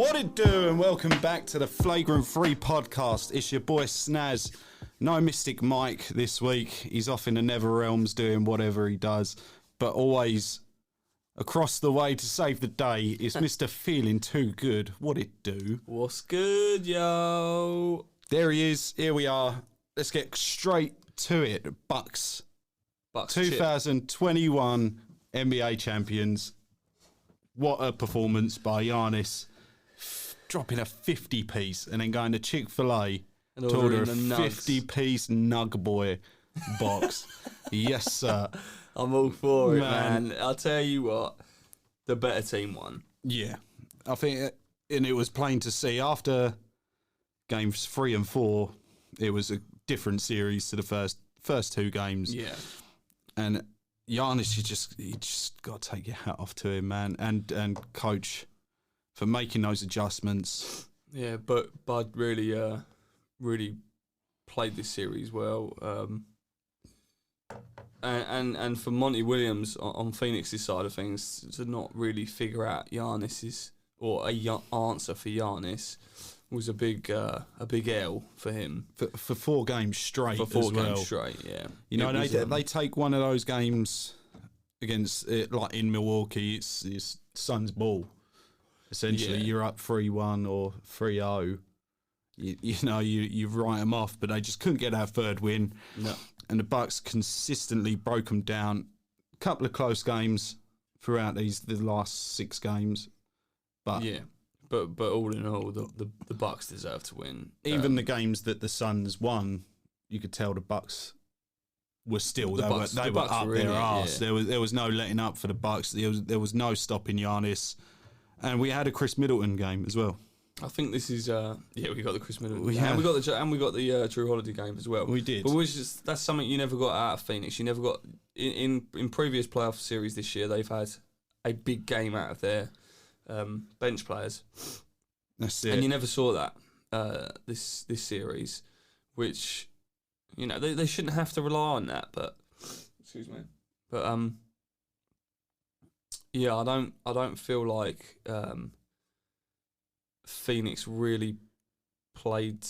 What it do, and welcome back to the Flagrant 3 podcast. It's your boy Snazz. No Mystic Mike this week. He's off in the nether realms doing whatever he does. But always across the way to save the day is Mr. Feeling Too Good. What it do? What's good, yo? There he is. Here we are. Let's get straight to it. Bucks 2021 NBA champions. What a performance by Giannis. Dropping a 50-piece and then going to Chick-fil-A to order a 50-piece Nug Boy box. Yes, sir. I'm all for it, man. I'll tell you what, the better team won. Yeah. I think, and it was plain to see after games 3 and 4, it was a different series to the first two games. Yeah. And Giannis, you just got to take your hat off to him, man, and coach for making those adjustments. Yeah, but Bud really played this series well. And for Monty Williams on Phoenix's side of things to not really figure out Giannis's or a answer for Giannis was a big L for him For 4 games straight. For 4 as well. games straight, yeah. You know, they take one of those games against like in Milwaukee. It's Suns ball. Essentially, you're up 3-1 or 3-0. You write them off, but they just couldn't get that third win. No. And the Bucks consistently broke them down. A couple of close games throughout the last 6 games. But yeah, but all in all, the Bucks deserve to win. Even the games that the Suns won, you could tell the Bucks were still they were up their arse. Yeah. There was no letting up for the Bucks. There was no stopping Giannis, and we had a Chris Middleton game as well. I think this is we got the Chris Middleton game. And we got the Drew Holiday game as well. We did, but that's something you never got out of Phoenix. You never got in previous playoff series this year. They've had a big game out of their bench players. That's it, and you never saw that this series, which they shouldn't have to rely on that. But excuse me, but I don't feel like Phoenix really played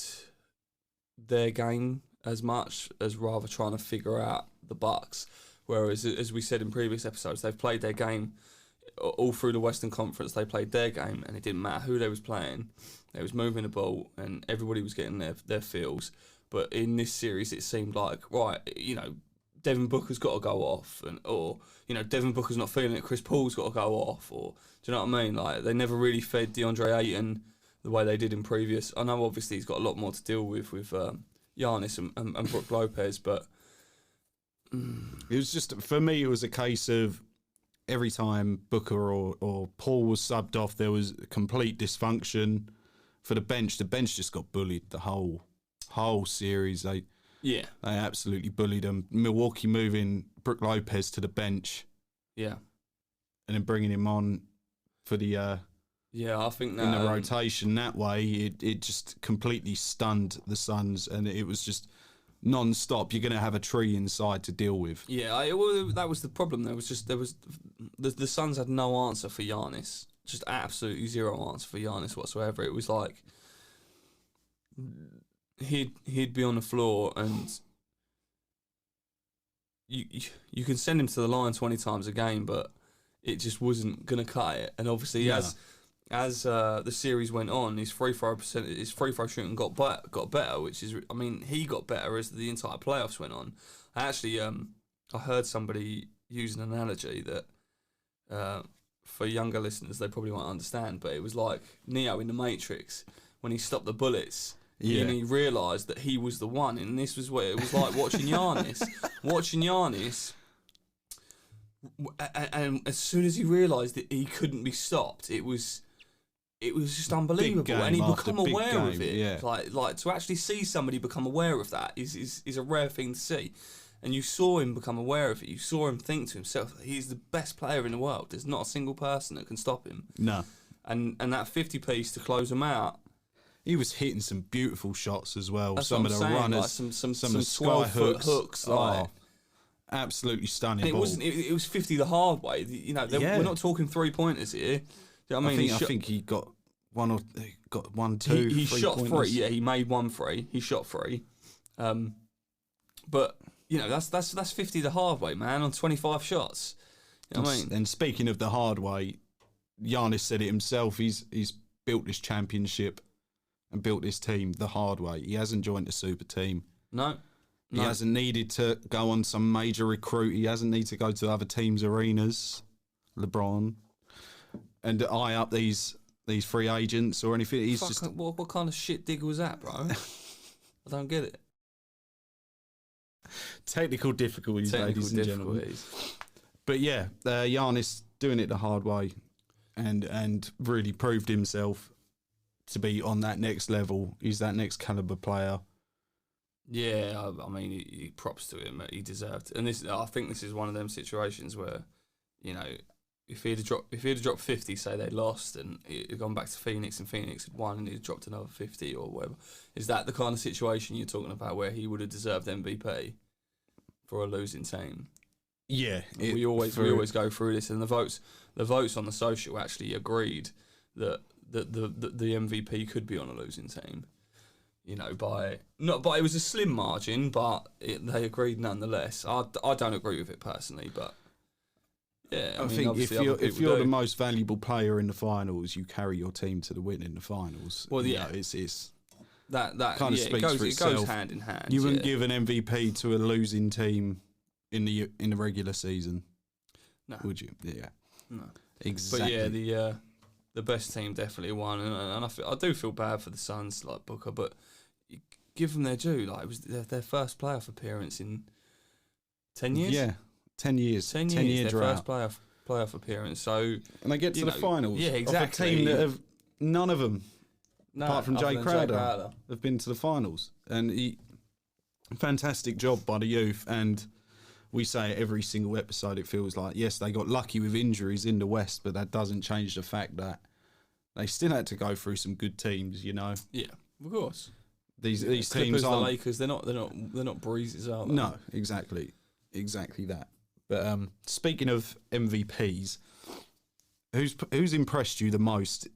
their game as much as rather trying to figure out the Bucks. Whereas, as we said in previous episodes, they've played their game all through the Western Conference. They played their game, and it didn't matter who they was playing. They was moving the ball, and everybody was getting their feels. But in this series, it seemed like, Devin Booker's got to go off, or Devin Booker's not feeling it, Chris Paul's got to go off, or do you know what I mean? Like, they never really fed DeAndre Ayton the way they did in previous. I know obviously he's got a lot more to deal with Giannis and Brook Lopez, but it was just, for me, it was a case of every time Booker or Paul was subbed off, there was complete dysfunction for the bench. The bench just got bullied the whole series. They absolutely bullied them. Milwaukee moving Brook Lopez to the bench, and then bringing him on for the I think that in the rotation that way, it just completely stunned the Suns, and it was just non-stop. You're going to have a tree inside to deal with. Yeah, that was the problem. The Suns had no answer for Giannis, just absolutely zero answer for Giannis whatsoever. It was like he'd be on the floor, and you can send him to the line 20 times a game, but it just wasn't going to cut it. And obviously, as the series went on, his free throw shooting got better, which is, he got better as the entire playoffs went on. I actually, I heard somebody use an analogy that for younger listeners they probably won't understand, but it was like Neo in the Matrix when he stopped the bullets. Yeah. And he realised that he was the one, and this was what it was like watching Giannis. And as soon as he realised that he couldn't be stopped, it was just unbelievable, and he become aware of it. Yeah. Like to actually see somebody become aware of that is a rare thing to see. And you saw him become aware of it. You saw him think to himself, he's the best player in the world. There's not a single person that can stop him. No. And that 50-piece to close him out. He was hitting some beautiful shots as well. That's some what of I'm the saying, runners, like some of the sky hooks. Absolutely stunning. And it was 50 the hard way. We're not talking 3-pointers here. You know what I mean? I think he got got 1, 2. He shot pointers. 3. Yeah, he made 1 3. He shot 3. But that's 50 the hard way, man, on 25 shots. You know what I mean? And speaking of the hard way, Giannis said it himself. He's built this championship and built this team the hard way. He hasn't joined a super team. No. He hasn't needed to go on some major recruit. He hasn't needed to go to other teams' arenas, LeBron, and eye up these free agents or anything. He's just... What kind of shit dig was that, bro? I don't get it. Technical difficulties, ladies and gentlemen. But yeah, Giannis doing it the hard way and really proved himself to be on that next level. He's that next caliber player. Yeah, I mean, he props to him. He deserved it. And I think this is one of them situations where, you know, if he'd have dropped 50, say they lost, and he'd gone back to Phoenix and Phoenix had won and he'd dropped another 50 or whatever, is that the kind of situation you're talking about where he would have deserved MVP for a losing team? Yeah, we always go through this, and the votes on the social actually agreed that the MVP could be on a losing team. You know, it was a slim margin, but they agreed nonetheless. I don't agree with it personally, but yeah, I think if you're the most valuable player in the finals, you carry your team to the win in the finals. Well, yeah, it's that kind of speaks for itself. It goes hand in hand. You wouldn't give an MVP to a losing team in the regular season, no, would you? Yeah, no, exactly. But yeah, the best team definitely won, and I do feel bad for the Suns, like Booker, but give them their due. Like, it was their first playoff appearance in 10 years. Yeah, 10 years. 10 years. Their first playoff appearance. So, and they get to the finals. Yeah, exactly. Of a team that have none of them, apart from Jay Crowder, have been to the finals. And fantastic job by the youth. And we say it every single episode, it feels like, yes, they got lucky with injuries in the West, but that doesn't change the fact that they still had to go through some good teams, you know. Yeah, of course. These Clippers, teams the Lakers, they're not breezes, are they? No, exactly that. But speaking of MVPs, who's impressed you the most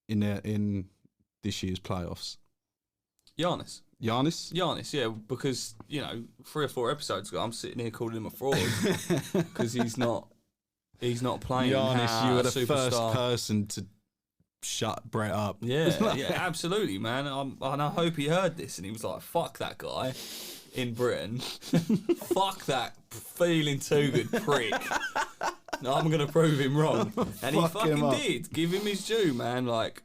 in this year's playoffs? Giannis, yeah, because, you know, 3 or 4 episodes ago, I'm sitting here calling him a fraud because he's not playing. Giannis, you were the superstar. first person to shut Brett up. Yeah, yeah, absolutely, man. And I hope he heard this and he was like, "Fuck that guy in Britain, fuck that feeling too good prick. No, I'm gonna prove him wrong." And he fucking did. Give him his due, man. Like,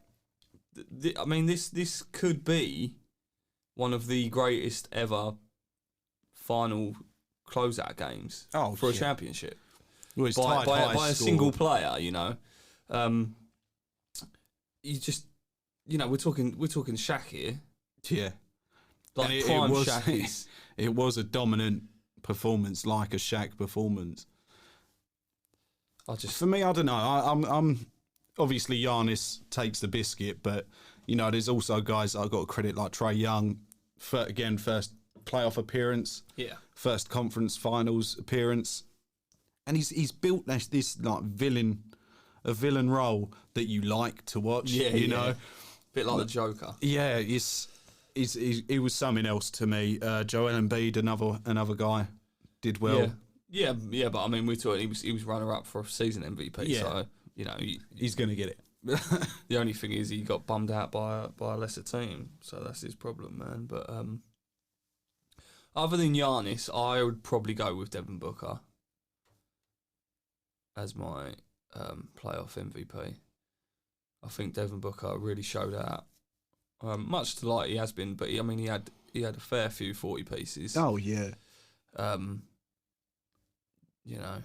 I mean, this could be one of the greatest ever final closeout games for a championship. Well, it's by a single player, you know. You just, you know, we're talking Shaq here. Yeah, like prime Shaq. It was a dominant performance, like a Shaq performance. For me, I don't know. I'm obviously Giannis takes the biscuit, but you know, there's also guys that I've got to credit, like Trae Young. First playoff appearance. Yeah. First conference finals appearance, and he's built this like villain role that you like to watch. Yeah, you know, bit like the Joker. Yeah, he was something else to me. Joel Embiid, another guy, did well. Yeah, but I mean, we thought he was runner up for a season MVP. Yeah. So you know he's going to get it. The only thing is he got bummed out by a lesser team, so that's his problem, man. But other than Giannis, I would probably go with Devin Booker as my playoff MVP. I think Devin Booker really showed out, much to like he has been. But he had a fair few 40 pieces. Oh yeah. You know.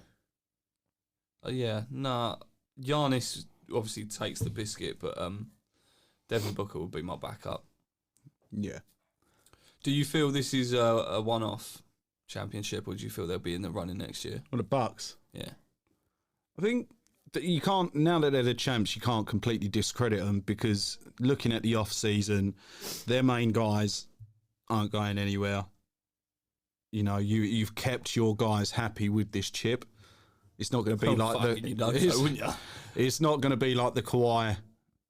Giannis obviously takes the biscuit, but Devin Booker would be my backup. Yeah. Do you feel this is a one-off championship, or do you feel they'll be in the running next year? Well, the Bucks. Yeah. I think that you can't, now that they're the champs, you can't completely discredit them, because looking at the off-season, their main guys aren't going anywhere. You know, you've kept your guys happy with this chip. It's not going to be wouldn't you? It's not going to be like the Kawhi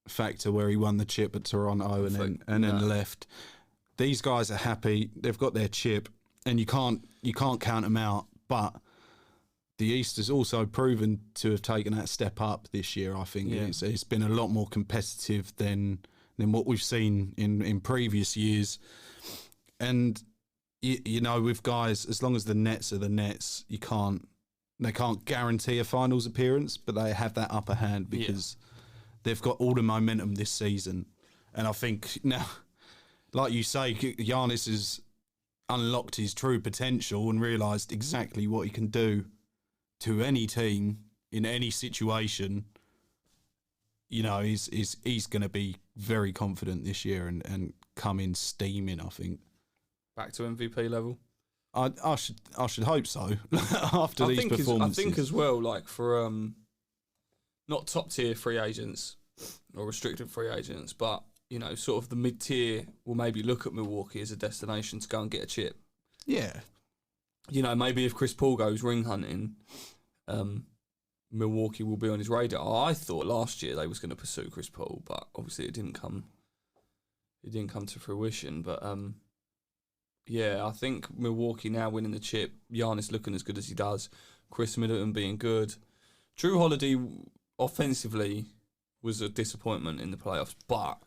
factor where he won the chip at Toronto and then left. These guys are happy. They've got their chip, and you can't count them out. But the East has also proven to have taken that step up this year. I think it's been a lot more competitive than what we've seen in previous years. And you know, with guys, as long as the Nets are the Nets, they can't guarantee a finals appearance, but they have that upper hand because they've got all the momentum this season. And I think now, like you say, Giannis has unlocked his true potential and realised exactly what he can do to any team in any situation. You know, he's going to be very confident this year and come in steaming, I think. Back to MVP level? I should hope so. After these performances. I think as well, like for not top tier free agents or restricted free agents, but you know, sort of the mid tier will maybe look at Milwaukee as a destination to go and get a chip. Yeah. You know, maybe if Chris Paul goes ring hunting, Milwaukee will be on his radar. I thought last year they was going to pursue Chris Paul, but obviously it didn't come to fruition. But yeah, I think Milwaukee now winning the chip, Giannis looking as good as he does, Chris Middleton being good. Drew Holiday offensively was a disappointment in the playoffs, but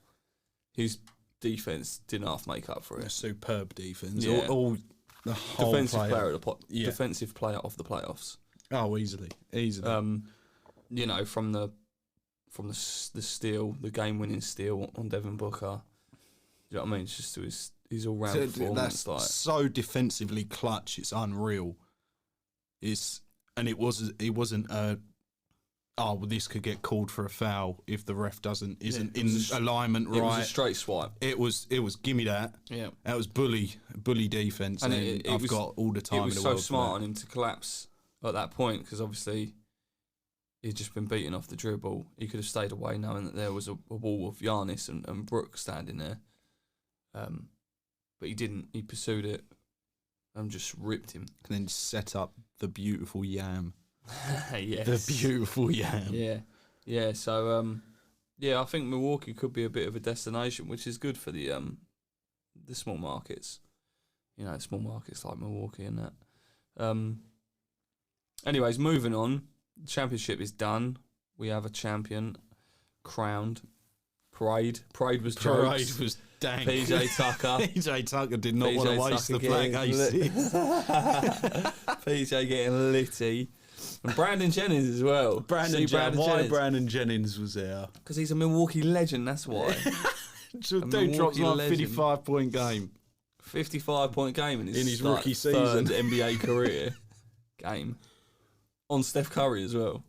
his defense didn't half make up for it. A superb defense. Yeah. All the whole defensive player of the playoffs. Oh, easily. You know, from the steal, the game-winning steal on Devin Booker. You know what I mean? It's just his all-round performance. That's so defensively clutch. It's unreal. It wasn't this could get called for a foul if the ref isn't in alignment right. It was a straight swipe. It was gimme that. Yeah. That was bully defense, and I've got all the time in the world. It was so smart on him to collapse at that point because obviously he'd just been beaten off the dribble. He could have stayed away knowing that there was a wall of Giannis and Brooks standing there. But he didn't. He pursued it and just ripped him. And then set up the beautiful yam. Yes. The beautiful yam. Yeah. Yeah, so I think Milwaukee could be a bit of a destination, which is good for the small markets. You know, small markets like Milwaukee and that. Anyways, moving on. The championship is done. We have a champion crowned. Parade was jokes. Parade was dank. PJ Tucker. PJ Tucker did not want to waste the flag aces. PJ getting litty. And Brandon Jennings as well. Brandon Jennings. Brandon Jennings was there? Because he's a Milwaukee legend, that's why. Dude drops like a 55-point game. 55-point game in his rookie season. Third NBA career game. On Steph Curry as well.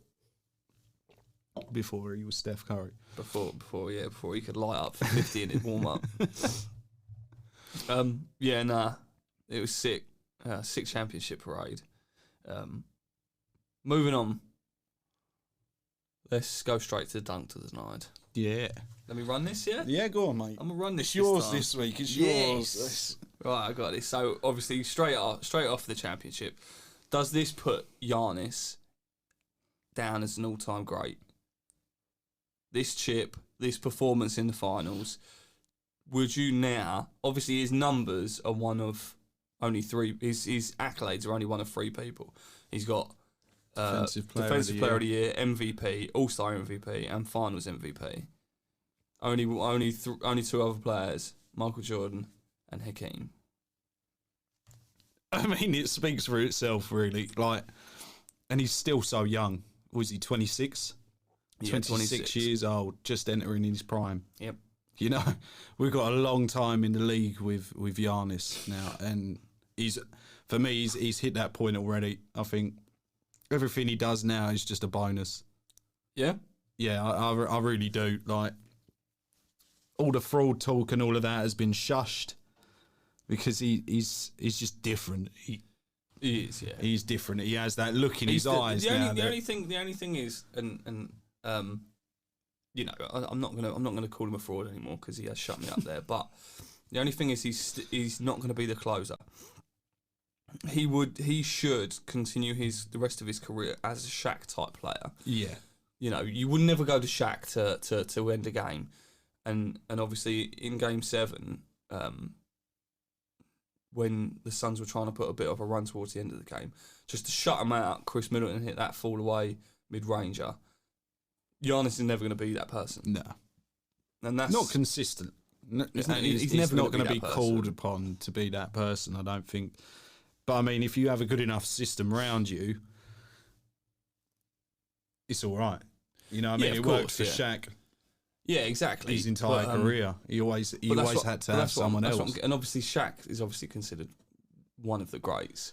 Before he was Steph Curry. Before he could light up for 50 in his warm-up. It was sick. Sick championship parade. Moving on. Let's go straight to the dunk to the night. Yeah. Let me run this, yeah? Yeah, go on, mate. I'm going to run this. It's yours this week. It's yours. Right, I got this. So, obviously, straight off the championship, does this put Giannis down as an all-time great? This chip, this performance in the finals, would you now... Obviously, his numbers are one of only three... His accolades are only one of three people. He's got... Defensive Player of the Year, MVP, All-Star MVP, and Finals MVP. Only two other players, Michael Jordan and Hakeem. I mean, it speaks for itself, really. And he's still so young. Was he 26? Yeah, 26 years old, just entering his prime. Yep. You know, we've got a long time in the league with Giannis now, and he's hit that point already. I think everything he does now is just a bonus. Yeah? Yeah, I really do. Like, all the fraud talk and all of that has been shushed because he's just different. He is, yeah. He's different. He has that look in his eyes now. The only thing is, and you know, I'm not gonna call him a fraud anymore because he has shut me up there. But the only thing is, he's not going to be the closer. He should continue the rest of his career as a Shaq type player. Yeah. You know, you would never go to Shaq to end a game. And obviously in Game 7, when the Suns were trying to put a bit of a run towards the end of the game, just to shut them out, Chris Middleton hit that fall away mid-ranger. Giannis is never going to be that person. No. And that's not consistent. He's never not going to be called upon to be that person, I don't think. But I mean, if you have a good enough system around you, it's all right. You know what I mean? It worked for Shaq. Yeah, exactly. His entire career. He always had to have someone else. And obviously Shaq is obviously considered one of the greats.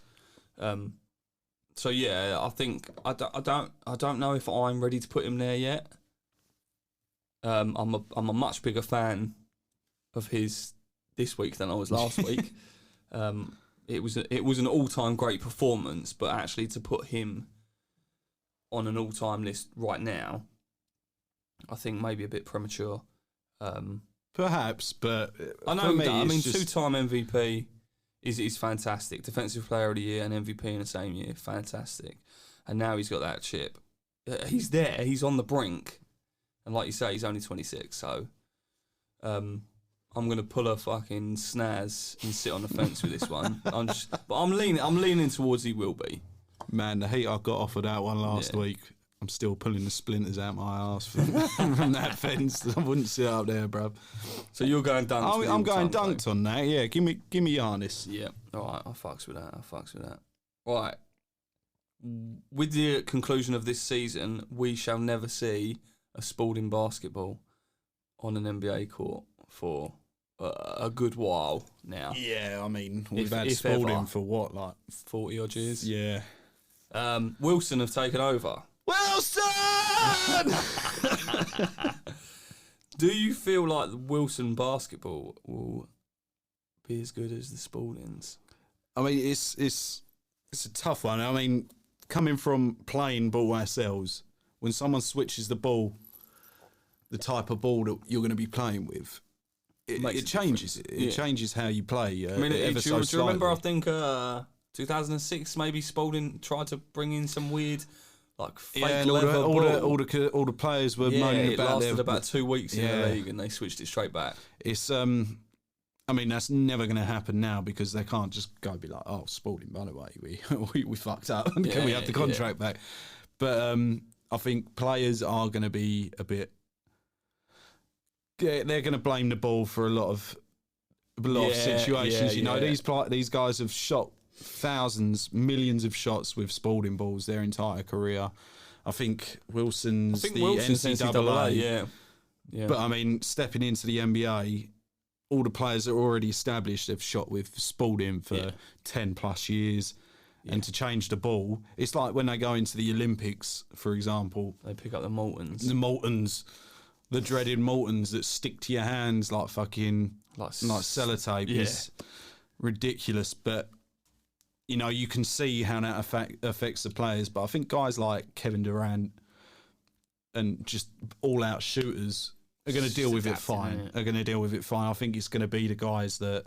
So yeah, I think I don't know if I'm ready to put him there yet. I'm a much bigger fan of his this week than I was last week. It was an all-time great performance, but actually to put him on an all-time list right now, I think maybe a bit premature. Perhaps, but I know. I mean, two-time MVP is fantastic. Defensive Player of the Year and MVP in the same year, fantastic. And now he's got that chip. He's there. He's on the brink. And like you say, he's only 26. So, I'm gonna pull a fucking snaz and sit on the fence with this one. I'm leaning towards he will be. Man, the heat I got off of that one last week, I'm still pulling the splinters out my arse from that fence. I wouldn't sit up there, bruv. So you're going dunked? I'm going dunked on that. Yeah, give me Giannis. Yeah, all right. I fucks with that. Right. With the conclusion of this season, we shall never see a Spalding basketball on an NBA court for a good while now. Yeah, I mean, we've had Spalding for what, like 40 odd years? Yeah. Wilson have taken over. Wilson! Do you feel like the Wilson basketball will be as good as the Spaldings? I mean, it's a tough one. I mean, coming from playing ball ourselves, when someone switches the ball, the type of ball that you're going to be playing with, it changes. It changes how you play. I mean, do you remember? I think 2006, maybe Spalding tried to bring in some weird, like fake leather all the players were moaning about it. Lasted about 2 weeks in the league, and they switched it straight back. It's I mean, that's never going to happen now because they can't just go be like, oh, Spalding, by the way, we fucked up. Can we have the contract back? But I think players are going to be a bit. They're going to blame the ball for a lot of situations. These guys have shot thousands, millions of shots with Spalding balls their entire career. I think Wilson's NCAA. Yeah. But I mean, stepping into the NBA, all the players that are already established have shot with Spalding for 10 plus years. Yeah. And to change the ball, it's like when they go into the Olympics, for example. They pick up the Moltons. The dreaded Moltons that stick to your hands like fucking like sellotape. Is ridiculous. But you know, you can see how that affects the players. But I think guys like Kevin Durant and just all-out shooters are going to deal with it fine. I think it's going to be the guys that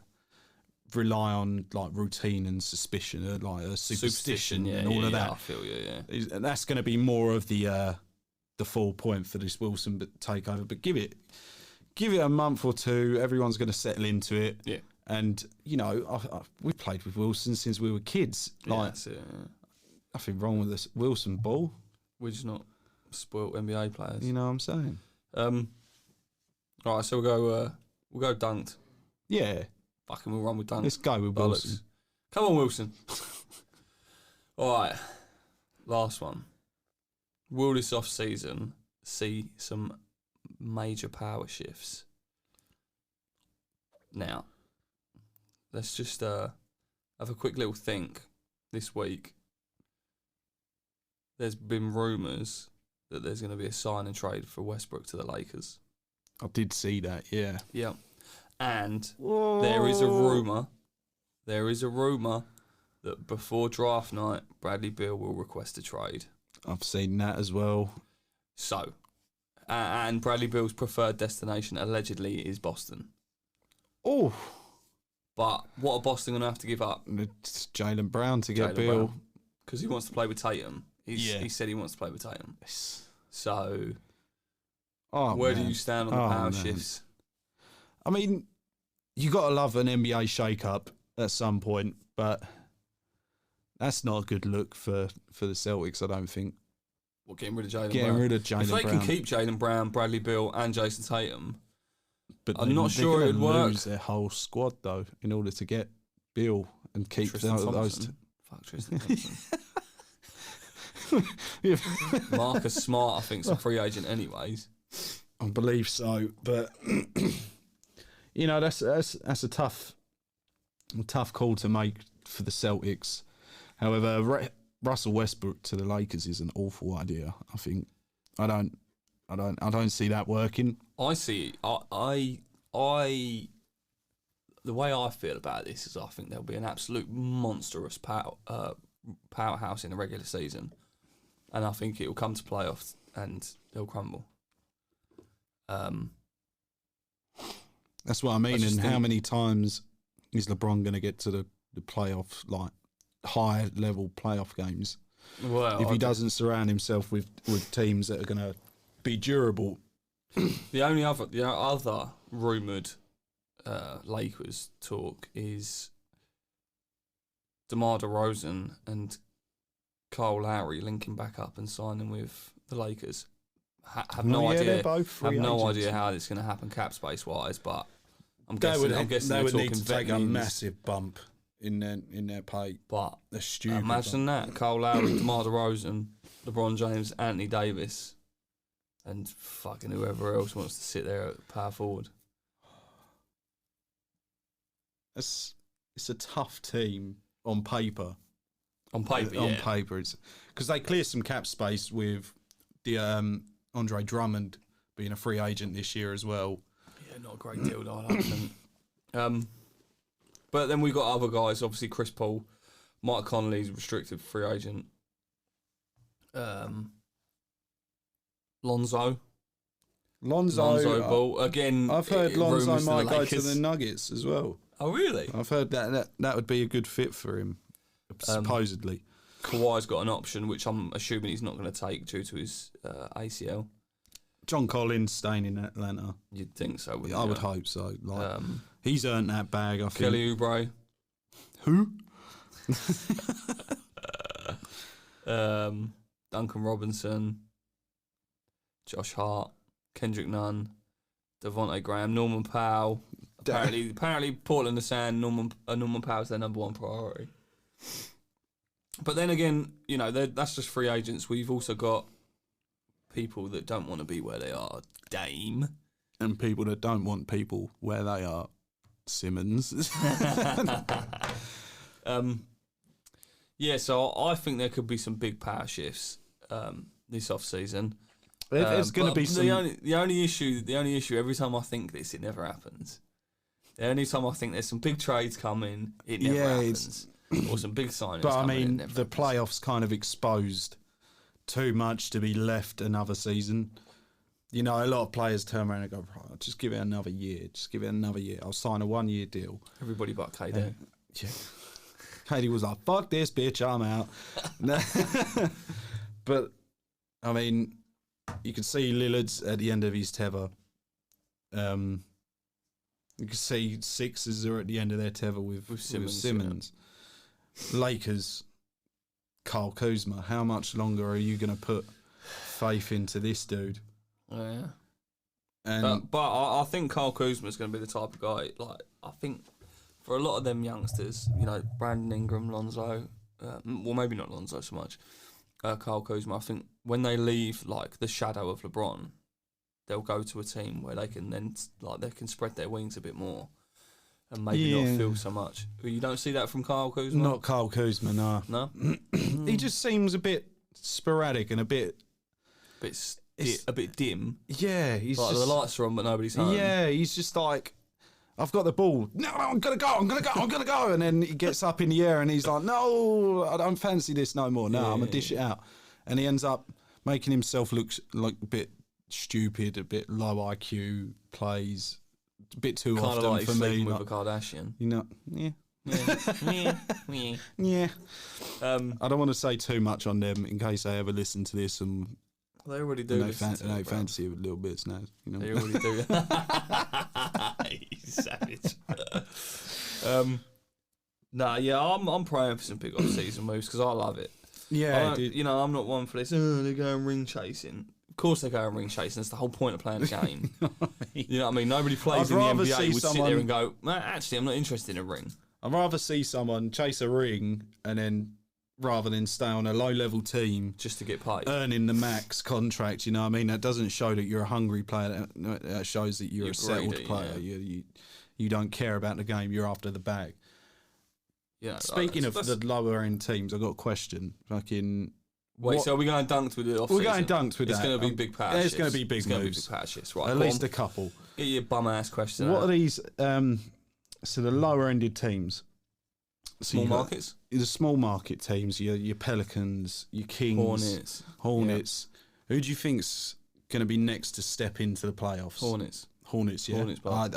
rely on like routine and suspicion, like superstition and all of that. I feel you. And that's going to be more of the full point for this Wilson takeover. But give it a month or two. Everyone's going to settle into it. Yeah. And you know, we played with Wilson since we were kids. That's it. Nothing wrong with this Wilson ball. We're just not spoilt NBA players. You know what I'm saying? All right, so we'll go dunked. Yeah. Fucking we'll run with dunked. Let's go with Wilson. Come on, Wilson. All right, last one. Will this off-season see some major power shifts? Now, let's just have a quick little think this week. There's been rumours that there's going to be a sign and trade for Westbrook to the Lakers. I did see that, yeah. Yeah. And there is a rumour that before draft night, Bradley Beal will request a trade. I've seen that as well. So, and Bradley Beal's preferred destination allegedly is Boston. Oh. But what are Boston going to have to give up? It's Jaylen Brown to get Beal. Because he wants to play with Tatum. He said he wants to play with Tatum. So, where do you stand on the power shifts? I mean, you got to love an NBA shake-up at some point, but that's not a good look for the Celtics, I don't think. Well, getting rid of Jaylen Brown. Getting rid of Jaylen Brown. If they can keep Jaylen Brown, Bradley Beal, and Jason Tatum, but I'm not sure it would work. Lose their whole squad though in order to get Beal and keep those. Fuck Tristan Thompson. Marcus Smart, I think, is a free agent anyways. I believe so, but you know that's a tough call to make for the Celtics. However, Russell Westbrook to the Lakers is an awful idea. I think I don't see that working. I see. The way I feel about this is I think there'll be an absolute monstrous powerhouse in the regular season, and I think it will come to playoffs and they'll crumble. That's what I mean. And how many times is LeBron going to get to the playoff, like high level playoff games? Well, if he doesn't surround himself with teams that are going to be durable. The other rumoured Lakers talk is DeMar DeRozan and Kyle Lowry linking back up and signing with the Lakers. Have no idea how this is going to happen cap space wise, but I'm guessing they would need to take a massive bump in their pay. But they're stupid. Imagine that: Kyle Lowry, DeMar DeRozan, LeBron James, Anthony Davis, and fucking whoever else wants to sit there at power forward. It's a tough team on paper. On paper, it's because they clear some cap space with the Andre Drummond being a free agent this year as well. Yeah, not a great deal, I don't think. But then we got other guys. Obviously, Chris Paul, Mike Conley's restricted free agent. Lonzo Ball again. I've heard Lonzo might go to the Nuggets as well. Oh, really? I've heard that would be a good fit for him, supposedly. Kawhi's got an option, which I'm assuming he's not going to take due to his ACL. John Collins staying in Atlanta. You'd think so, wouldn't I you? would hope so. Like, he's earned that bag, I think. Kelly Oubre. Who? Duncan Robinson. Josh Hart. Kendrick Nunn. Devontae Graham. Norman Powell. Apparently Portland are saying Norman Powell's their number one priority. But then again, you know, that's just free agents. We've also got people that don't want to be where they are. Dame. And people that don't want people where they are. Simmons. Yeah, so I think there could be some big power shifts this off-season. There's going to be some... The only issue, every time I think this, it never happens. The only time I think there's some big trades coming, it never happens. Or some big signings. But I mean, the playoffs kind of exposed too much to be left another season. You know, a lot of players turn around and go, right, just give it another year. I'll sign a 1-year deal. Everybody but KD. Yeah. KD was like, fuck this bitch, I'm out. But, I mean, you can see Lillard's at the end of his tether. You can see Sixers are at the end of their tether with Simmons. Yeah. Lakers, Kyle Kuzma. How much longer are you going to put faith into this dude? Oh, yeah. And but I think Kyle Kuzma is going to be the type of guy. Like, I think for a lot of them youngsters, you know, Brandon Ingram, Lonzo, well, maybe not Lonzo so much, Kyle Kuzma. I think when they leave like the shadow of LeBron, they'll go to a team where they can then they can spread their wings a bit more and maybe not feel so much. You don't see that from Kyle Kuzma? Not Kyle Kuzma, no. No? He just seems a bit sporadic and a bit dim. Yeah, he's like just, the lights are on but nobody's home. Yeah, he's just like, I've got the ball. No, I'm gonna go. And then he gets up in the air and he's like, no, I don't fancy this no more. No, I'm gonna dish it out. And he ends up making himself look like a bit stupid, a bit low IQ plays, a bit too kind often of like for me. With a Kardashian, you know, yeah. I don't want to say too much on them in case they ever listen to this and They already do. They fancy it a little bit, Snazz. You know? They already do. He's savage. I'm praying for some big off-season moves because I love it. Yeah, I'm not one for this. Oh, they're going ring chasing. Of course they're going ring chasing. That's the whole point of playing the game. You know what I mean? Nobody plays in the NBA would sit there and go, actually, I'm not interested in a ring. I'd rather see someone chase a ring and then, rather than stay on a low-level team just to get paid, earning the max contract. You know what I mean? That doesn't show that you're a hungry player. That shows that you're a settled player. Yeah. You don't care about the game. You're after the bag. Yeah. Speaking of the lower end teams, I've got a question. So are we going dunked with it off? We're going dunked with it's that. It's going to be big patches. It's going to be big moves. Right? At least a couple. Get your bum ass question. What are these? So the lower ended teams. Small markets? The small market teams, your Pelicans, your Kings, Hornets. Yeah. Who do you think's going to be next to step into the playoffs? Hornets, yeah. I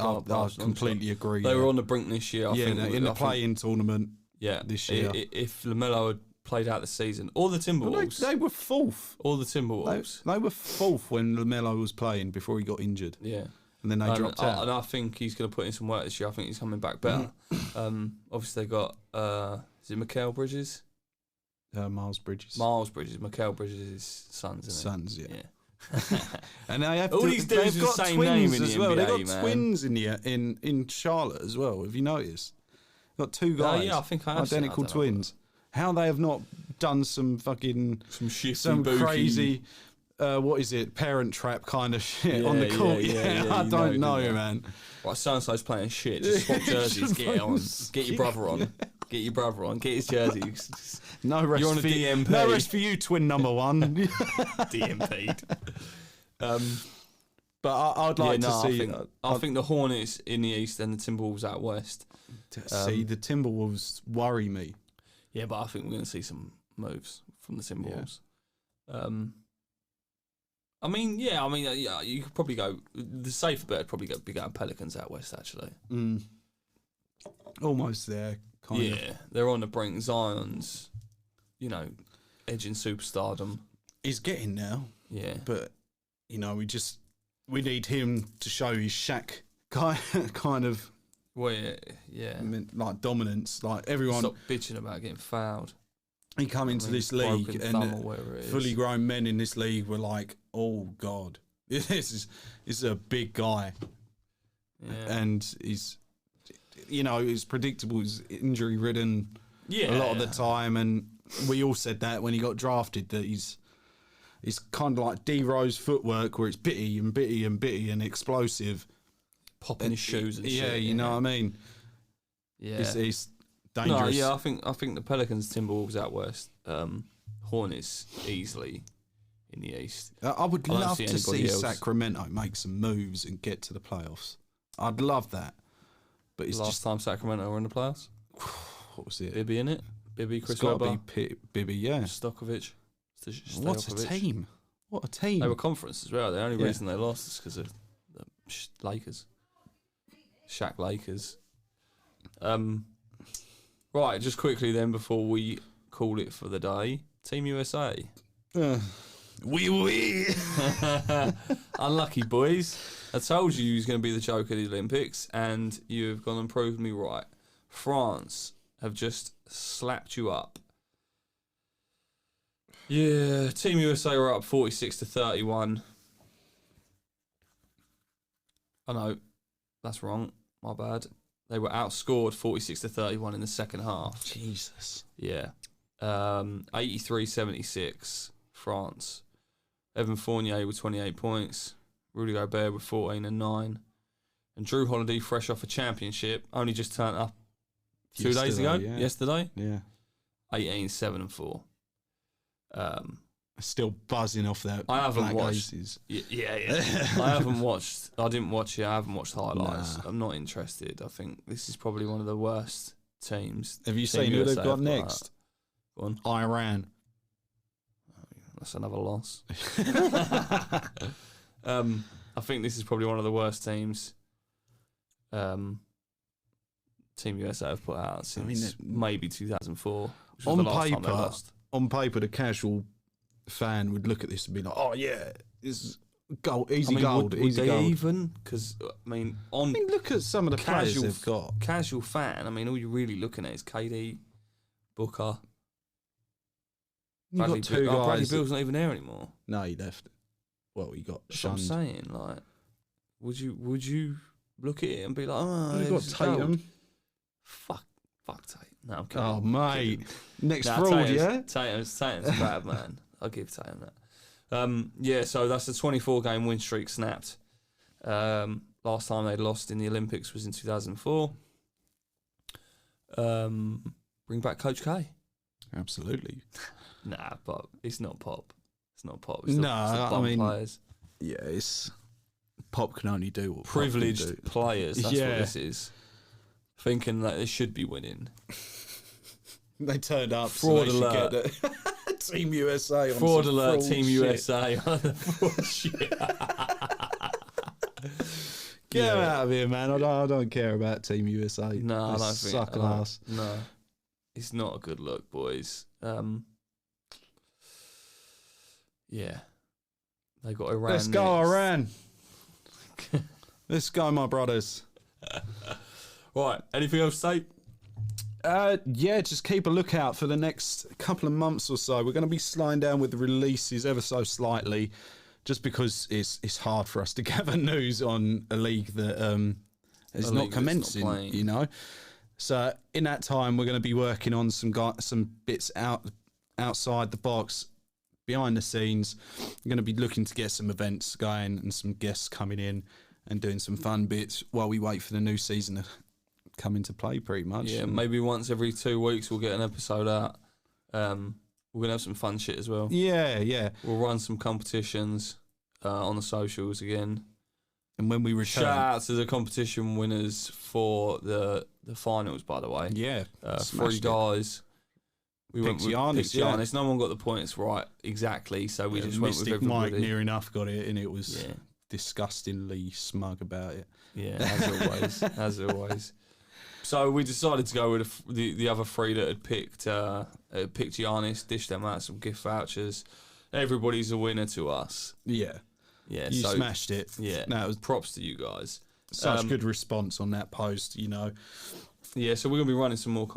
completely agree. They were on the brink this year. I think in the play-in tournament this year. If LaMelo had played out the season, or the Timberwolves. They were fourth. Or the Timberwolves. They were fourth when LaMelo was playing before he got injured. Yeah. And then they dropped out. And I think he's going to put in some work this year. I think he's coming back better. Obviously, they got, is it Mikal Bridges? Miles Bridges. Mikal Bridges' sons, isn't it? Sons, yeah. And they have all these dudes with the same name in the NBA, They've got twins in Charlotte as well. Have you noticed? Got two guys. I think I have identical twins. How they have not done some fucking some crazy. What is it? Parent Trap kind of shit on the court. I don't know, man. Right, so-and-so's playing shit. Just swap jerseys. Get it on. Get your brother on. Get your brother on. Get his jersey. No rest. You're on a DMP. No rest for you, twin number one. DMP'd. But I'd like to see. I think the Hornets in the East and the Timberwolves out West. See, the Timberwolves worry me. Yeah, but I think we're going to see some moves from the Timberwolves. Yeah. You could probably go. The safer bet would probably be going Pelicans out West, actually. Almost there, kind of. Yeah, they're on the brink. Zion's, edging superstardom. He's getting now. Yeah. But, we need him to show his Shaq kind of. Well, yeah. Like dominance. Like everyone. Stop bitching about getting fouled. He come into this league and fully grown men in this league were like, oh, God, this is a big guy. Yeah. And he's predictable. He's injury-ridden a lot of the time. And we all said that when he got drafted, that he's kind of like D-Rose footwork, where it's bitty and explosive. Popping his shoes and shit. Yeah, you know what I mean? Yeah. He's dangerous. No, yeah, I think the Pelicans, Timberwolves out West, Hornets easily in the East. I would love to see Sacramento make some moves and get to the playoffs. I'd love that. But it's last time Sacramento were in the playoffs. What was it? Bibby in it. Bibby, Chris it's got Webber, to be Bibby, yeah. Stokovich. What a team! What a team! They were conference as well. The only reason they lost is because of the Lakers. Shaq Lakers. Right, just quickly then before we call it for the day. Team USA. Wee. Unlucky boys. I told you he was going to be the joke at the Olympics, and you've gone and proved me right. France have just slapped you up. Yeah, Team USA were up 46-31. I know, that's wrong. My bad. They were outscored 46-31 in the second half. Jesus. Yeah. 83-76, France. Evan Fournier with 28 points. Rudy Gobert with 14 and 9. And Drew Holiday, fresh off a championship, only just turned up 2 days ago. Yeah. Yesterday. Yeah. 18, 7 and 4. Still buzzing off that. I haven't black watched. aces. Yeah. I haven't watched. I didn't watch it. I haven't watched highlights. Nah. I'm not interested. I think this is probably one of the worst teams. Have you seen who they've got next? Go on. Iran. That's another loss. I think this is probably one of the worst teams Team USA have put out since maybe 2004. On paper, the casual fan would look at this and be like, "Oh yeah, this is gold, easy would easy they gold." even? Because Look at some of the players they've got. Casual fan. I mean, all you're really looking at is KD, Booker. You've got two guys. Bradley Beal's not even there anymore. No, he left. Well, he got That's what I'm shunned. saying. Like, would you look at it and be like, oh, You've got Tatum. Fuck Tatum. No, I'm kidding. Oh, mate. Next Nah, fraud, Tatum's, yeah? Tatum's bad, man. I'll give Tatum that. Yeah, so that's the 24-game win streak snapped. Last time they lost in the Olympics was in 2004. Bring back Coach K. Absolutely. Nah, but it's not pop. It's not pop. Players. Yeah, it's Pop can only do what Privileged Pop can do. players. That's what this is. Thinking that they should be winning. They turned up. Fraud so they alert. should get Team USA. On Fraud some alert. fraud Team shit. USA on the fraud shit. Get them out of here, man. I don't care about Team USA. No, I don't think. Suck an ass. No, it's not a good look, boys. Yeah, they got Iran. Let's go, next. Iran. Let's go, my brothers. Right. Anything else to say? Yeah, just keep a lookout for the next couple of months or so. We're going to be slowing down with the releases ever so slightly, just because it's hard for us to gather news on a league that is not commencing, you know. So in that time, we're going to be working on some bits outside the box, behind the scenes. We're going to be looking to get some events going and some guests coming in and doing some fun bits while we wait for the new season to come into play, pretty much. Yeah, maybe once every 2 weeks we'll get an episode out. We're going to have some fun shit as well. Yeah. We'll run some competitions on the socials again. And when we return... Shout out to the competition winners for the finals, by the way. Yeah. 3 guys. We picked went with Giannis, Giannis. No one got the points right exactly, so we just went with Mystic everybody. Mike near enough got it, and it was disgustingly smug about it. Yeah, as always. So we decided to go with the other 3 that had picked Giannis, dished them out some gift vouchers. Everybody's a winner to us. Yeah. Yeah, you smashed it. Yeah, no, it was props to you guys. Such good response on that post, you know. Yeah, so we're going to be running some more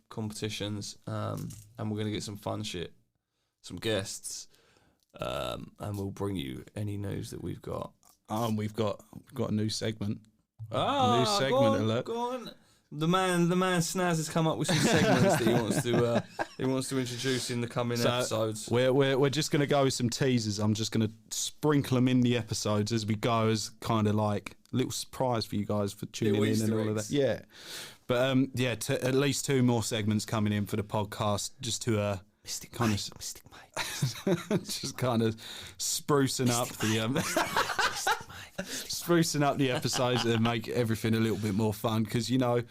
competitions, and we're going to get some fun shit, some guests, and we'll bring you any news that we've got. We've got a new segment. New segment alert. Go on. The man Snazz has come up with some segments that he wants to introduce in the coming episodes. We're just going to go with some teasers. I'm just going to sprinkle them in the episodes as we go, as kind of like a little surprise for you guys for tuning in and all of that. Yeah, but at least 2 more segments coming in for the podcast, just to Mystic kind Mike. just kind of sprucing up the sprucing up the episodes and make everything a little bit more fun, because, you know,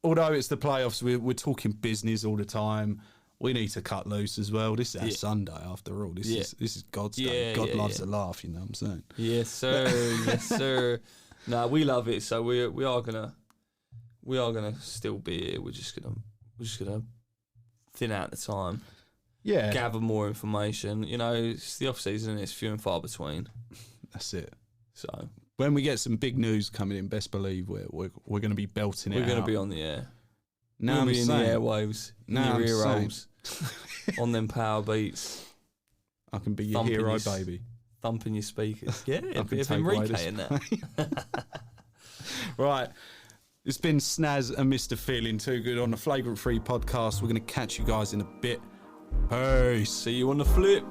although it's the playoffs, we're talking business all the time. We need to cut loose as well. This is our Sunday, after all. This is God's day. God loves a laugh, you know what I'm saying? Yes, sir. Yes, sir. No, we love it. So we are gonna still be here. We're just gonna thin out the time. Yeah, gather more information. You know, it's the off season. It's few and far between. That's it. So when we get some big news coming in, best believe we're going to be belting it. We're going to be on the air. Now I'm in the saying, airwaves, in your ear rolls, on them power beats. I can be your hero, baby. Thumping your speakers. Yeah, a bit of Enrique in that. Right. It's been Snazz and Mr. Feeling Too Good on the Flagrant 3 podcast. We're going to catch you guys in a bit. Peace. See you on the flip.